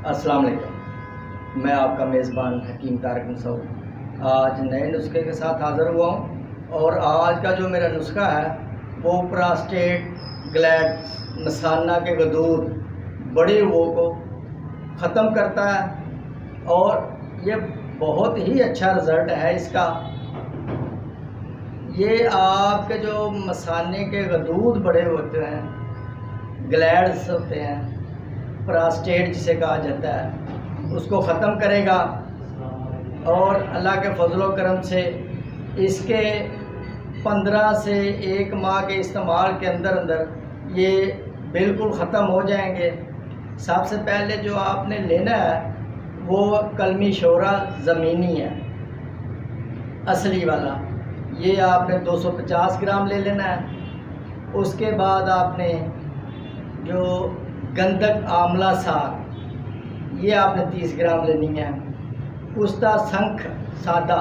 अस्सलाम वालेकुम। मैं आपका मेज़बान हकीम तारिक मसूद आज नए नुस्खे के साथ हाज़िर हुआ हूँ। और आज का जो मेरा नुस्खा है वो प्रोस्टेट ग्लैंड मसाना के गदूद बड़े वो को ख़त्म करता है और ये बहुत ही अच्छा रिज़ल्ट है इसका। ये आपके जो मसाने के गदूद बड़े होते हैं, ग्लैंड्स होते हैं, प्रोस्टेट जिसे कहा जाता है, उसको ख़त्म करेगा। और अल्लाह के फजलो करम से इसके 15 से 1 माह के इस्तेमाल के अंदर अंदर ये बिल्कुल ख़त्म हो जाएंगे। सबसे पहले जो आपने लेना है वो कलमी शोरा ज़मीनी है, असली वाला। ये आपने 250 ग्राम ले लेना है। उसके बाद आपने जो गंधक आमला साग ये आपने 30 ग्राम लेनी है। उस्ता शंख सादा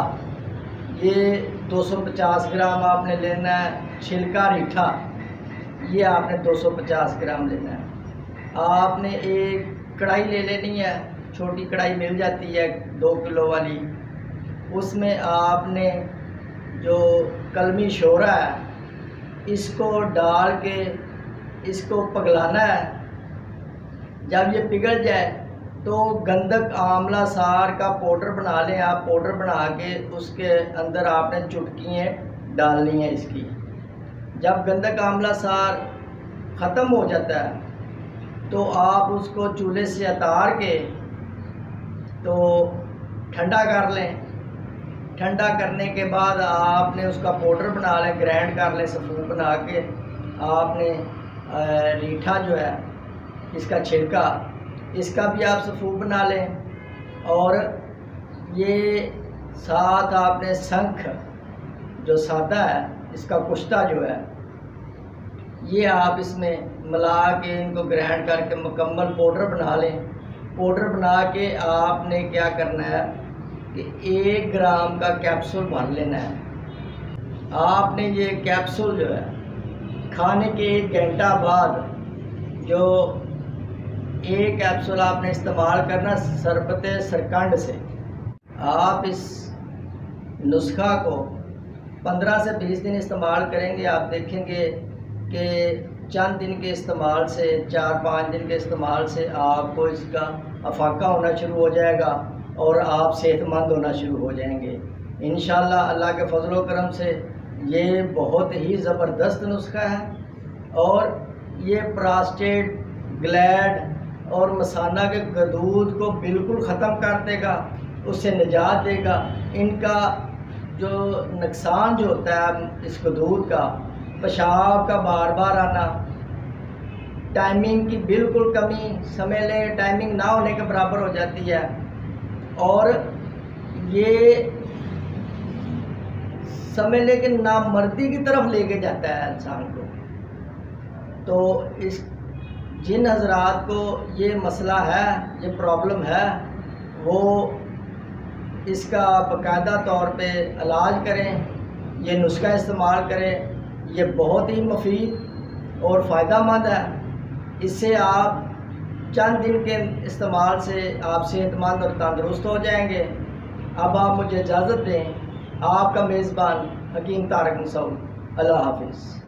ये 250 ग्राम आपने लेना है। छिलका रीठा ये आपने 250 ग्राम लेना है। आपने एक कढ़ाई ले लेनी है, छोटी कढ़ाई मिल जाती है 2 किलो वाली। उसमें आपने जो कलमी शोरा है इसको डाल के इसको पिघलाना है। जब ये पिघल जाए तो गंधक आमला सार का पाउडर बना लें आप। पाउडर बना के उसके अंदर आपने चुटकियाँ डालनी है इसकी। जब गंधक आमला सार ख़त्म हो जाता है तो आप उसको चूल्हे से उतार के तो ठंडा कर लें। ठंडा करने के बाद आपने उसका पाउडर बना लें, ग्राइंड कर लें, सफ़ूद बना के। आपने रीठा जो है इसका छिलका, इसका भी आप सफ़ूद बना लें। और ये साथ आपने शंख जो सादा है इसका कुश्ता जो है ये आप इसमें मिला के इनको ग्राइंड करके मुकम्मल पाउडर बना लें। पाउडर बना के आपने क्या करना है कि 1 ग्राम का कैप्सूल भर लेना है। आपने ये कैप्सूल जो है खाने के 1 घंटा बाद जो एक कैप्सूल आपने इस्तेमाल करना शरबत सरकंड से। आप इस नुस्खा को 15 से 20 दिन इस्तेमाल करेंगे। आप देखेंगे कि चंद दिन के इस्तेमाल से, 4-5 दिन के इस्तेमाल से आपको इसका अफाका होना शुरू हो जाएगा और आप सेहतमंद होना शुरू हो जाएंगे इंशाअल्लाह। अल्लाह के फजलो करम से ये बहुत ही ज़बरदस्त नुस्खा है और ये प्रोस्टेट ग्लैंड और मसाना के गदूद को बिल्कुल ख़त्म कर देगा, उससे निजात देगा। इनका जो नुकसान जो होता है इस गदूद का, पेशाब का बार बार आना, टाइमिंग की बिल्कुल कमी, समझ लें टाइमिंग ना होने के बराबर हो जाती है। और ये समझ लें कि नामर्दी की तरफ लेके जाता है इंसान को। तो इस जिन हजरात को ये मसला है, ये प्रॉब्लम है, वो इसका बाकायदा तौर पे इलाज करें, ये नुस्खा इस्तेमाल करें। ये बहुत ही मुफीद और फ़ायदेमंद है। इससे आप चंद दिन के इस्तेमाल से आप सेहतमंद और तंदुरुस्त हो जाएंगे। अब आप मुझे इजाज़त दें। आपका मेज़बान हकीम तारिक मसूद। अल्लाह हाफिज़।